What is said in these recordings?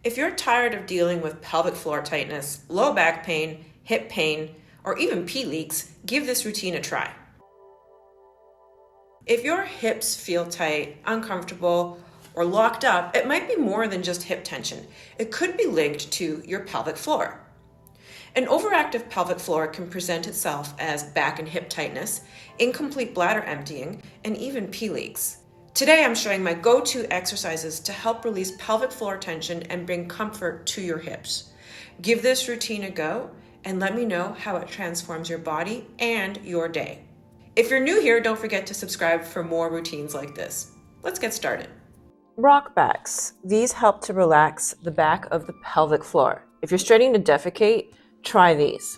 If you're tired of dealing with pelvic floor tightness, low back pain, hip pain, or even pee leaks, give this routine a try. If your hips feel tight, uncomfortable, or locked up, it might be more than just hip tension. It could be linked to your pelvic floor. An overactive pelvic floor can present itself as back and hip tightness, incomplete bladder emptying, and even pee leaks. Today I'm showing my go-to exercises to help release pelvic floor tension and bring comfort to your hips. Give this routine a go and let me know how it transforms your body and your day. If you're new here, don't forget to subscribe for more routines like this. Let's get started. Rockbacks. These help to relax the back of the pelvic floor. If you're starting to defecate, try these.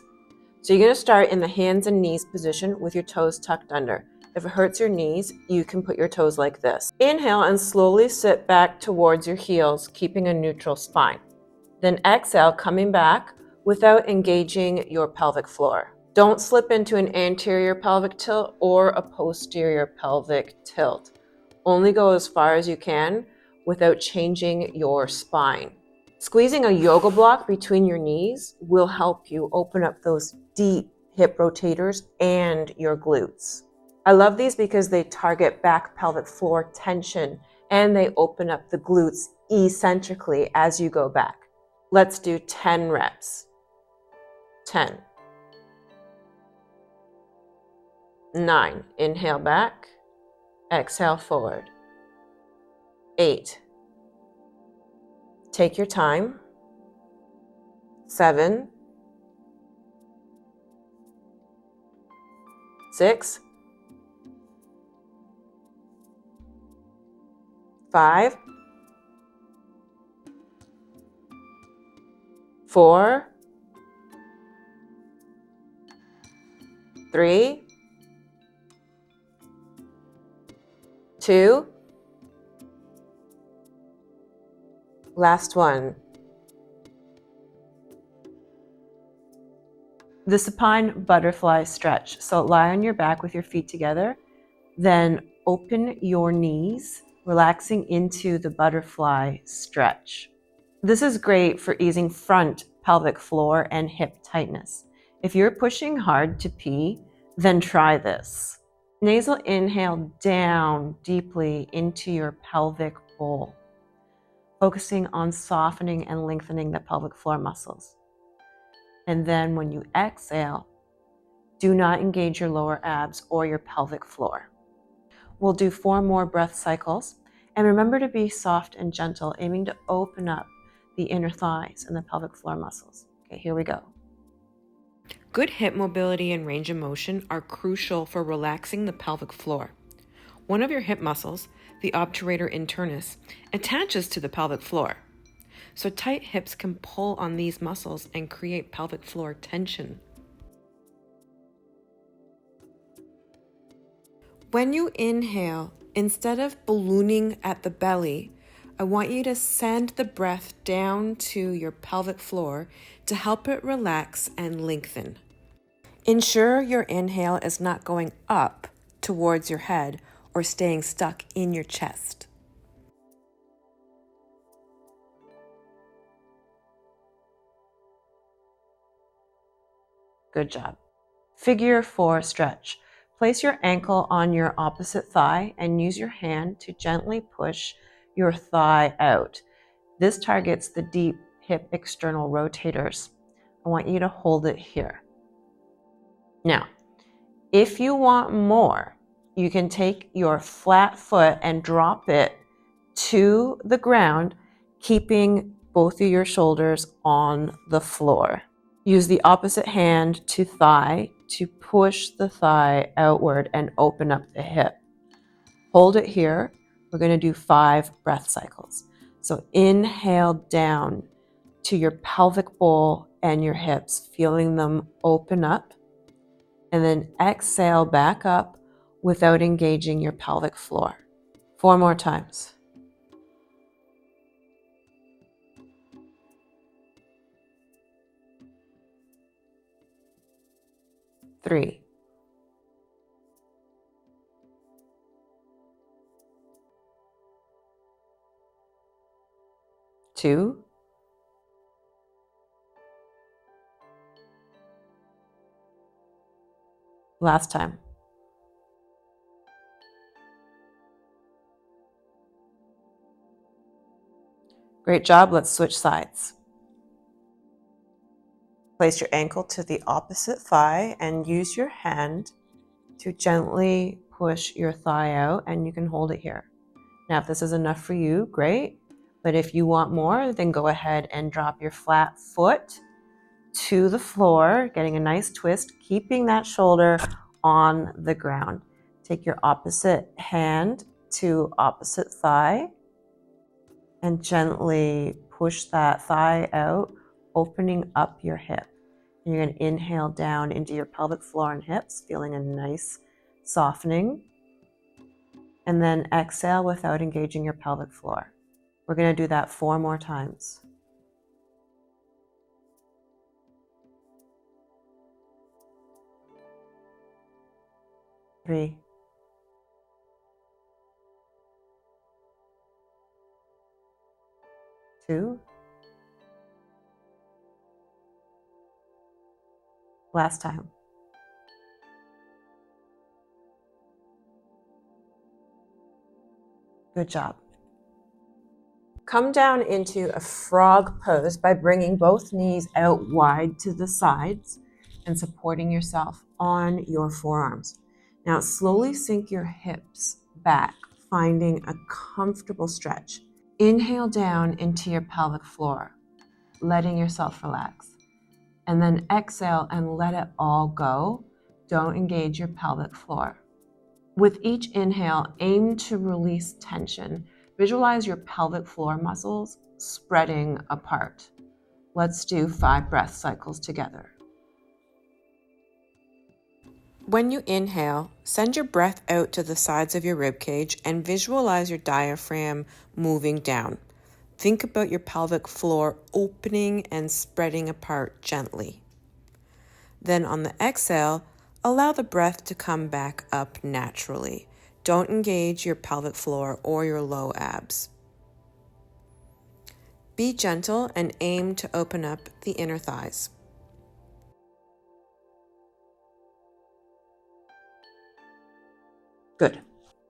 So you're going to start in the hands and knees position with your toes tucked under. If it hurts your knees, you can put your toes like this. Inhale and slowly sit back towards your heels, keeping a neutral spine. Then exhale, coming back without engaging your pelvic floor. Don't slip into an anterior pelvic tilt or a posterior pelvic tilt. Only go as far as you can without changing your spine. Squeezing a yoga block between your knees will help you open up those deep hip rotators and your glutes. I love these because they target back pelvic floor tension and they open up the glutes eccentrically as you go back. Let's do 10 reps. 10. 9. Inhale back. Exhale forward. 8. Take your time. 7. 6. 5. 4. 3. 2. Last one. The Supine Butterfly Stretch. So lie on your back with your feet together, then open your knees, relaxing into the butterfly stretch. This is great for easing front pelvic floor and hip tightness. If you're pushing hard to pee, then try this. Nasal inhale down deeply into your pelvic bowl, focusing on softening and lengthening the pelvic floor muscles. And then when you exhale, do not engage your lower abs or your pelvic floor. We'll do 4 more breath cycles. And remember to be soft and gentle, aiming to open up the inner thighs and the pelvic floor muscles. Okay, here we go. Good hip mobility and range of motion are crucial for relaxing the pelvic floor. One of your hip muscles, the obturator internus, attaches to the pelvic floor. So tight hips can pull on these muscles and create pelvic floor tension. When you inhale, instead of ballooning at the belly, I want you to send the breath down to your pelvic floor to help it relax and lengthen. Ensure your inhale is not going up towards your head or staying stuck in your chest. Good job. Figure 4 stretch. Place your ankle on your opposite thigh and use your hand to gently push your thigh out. This targets the deep hip external rotators. I want you to hold it here. Now, if you want more, you can take your flat foot and drop it to the ground, keeping both of your shoulders on the floor. Use the opposite hand to thigh to push the thigh outward and open up the hip. Hold it here. We're going to do 5 breath cycles. So inhale down to your pelvic bowl and your hips, feeling them open up. And then exhale back up without engaging your pelvic floor. 4 more times. 3. 2. Last time. Great job. Let's switch sides. Place your ankle to the opposite thigh and use your hand to gently push your thigh out, and you can hold it here. Now, if this is enough for you, great. But if you want more, then go ahead and drop your flat foot to the floor, getting a nice twist, keeping that shoulder on the ground. Take your opposite hand to opposite thigh and gently push that thigh out, opening up your hip. And you're going to inhale down into your pelvic floor and hips, feeling a nice softening. And then exhale without engaging your pelvic floor. We're going to do that 4 more times. 3, 2, last time. Good job. Come down into a frog pose by bringing both knees out wide to the sides and supporting yourself on your forearms. Now slowly sink your hips back, finding a comfortable stretch. Inhale down into your pelvic floor, letting yourself relax. And then exhale and let it all go. Don't engage your pelvic floor. With each inhale, aim to release tension. Visualize your pelvic floor muscles spreading apart. Let's do 5 breath cycles together. When you inhale, send your breath out to the sides of your ribcage and visualize your diaphragm moving down. Think about your pelvic floor opening and spreading apart gently. Then on the exhale, allow the breath to come back up naturally. Don't engage your pelvic floor or your low abs. Be gentle and aim to open up the inner thighs. Good.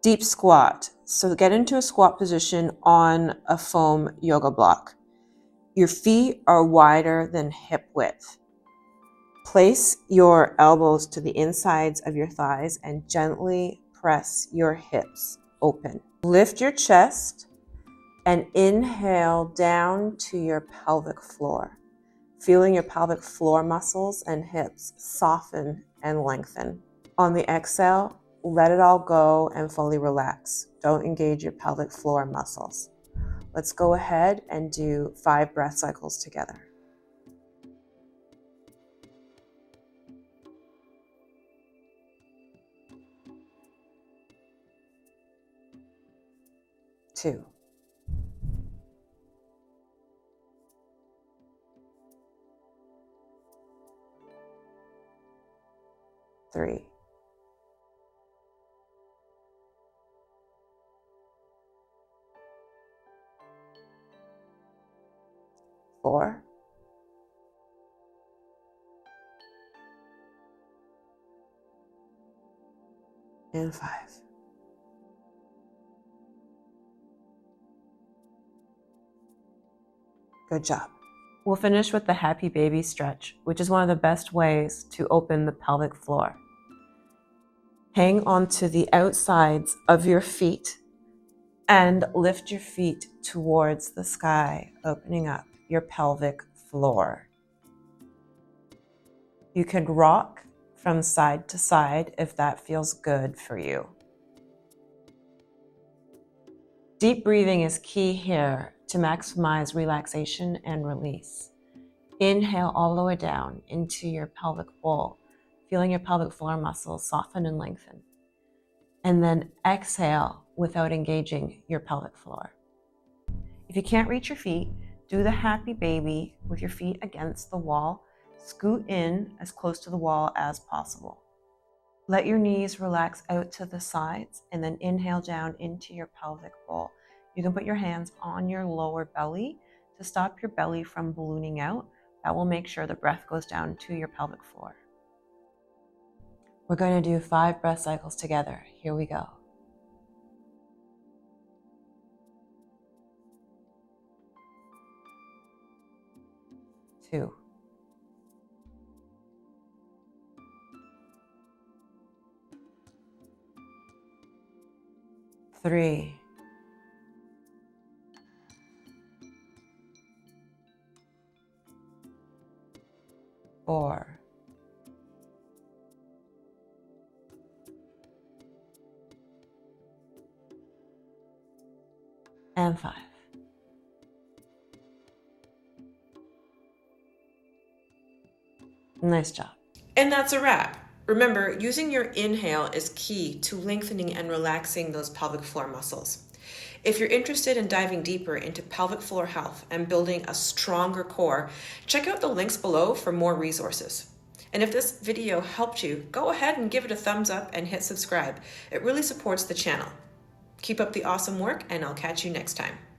Deep squat. So get into a squat position on a foam yoga block. Your feet are wider than hip width. Place your elbows to the insides of your thighs and gently press your hips open. Lift your chest and inhale down to your pelvic floor, feeling your pelvic floor muscles and hips soften and lengthen. On the exhale, let it all go and fully relax. Don't engage your pelvic floor muscles. Let's go ahead and do 5 breath cycles together. 2, 3, 4, and 5. Good job. We'll finish with the happy baby stretch, which is one of the best ways to open the pelvic floor. Hang onto the outsides of your feet and lift your feet towards the sky, opening up your pelvic floor. You can rock from side to side if that feels good for you. Deep breathing is key here to maximize relaxation and release. Inhale all the way down into your pelvic bowl, feeling your pelvic floor muscles soften and lengthen. And then exhale without engaging your pelvic floor. If you can't reach your feet, do the happy baby with your feet against the wall. Scoot in as close to the wall as possible. Let your knees relax out to the sides and then inhale down into your pelvic bowl. You can put your hands on your lower belly to stop your belly from ballooning out. That will make sure the breath goes down to your pelvic floor. We're going to do 5 breath cycles together. Here we go. 2, 3, 4, and 5. Nice job. And that's a wrap. Remember, using your inhale is key to lengthening and relaxing those pelvic floor muscles. If you're interested in diving deeper into pelvic floor health and building a stronger core, check out the links below for more resources. And if this video helped you, go ahead and give it a thumbs up and hit subscribe. It really supports the channel. Keep up the awesome work, and I'll catch you next time.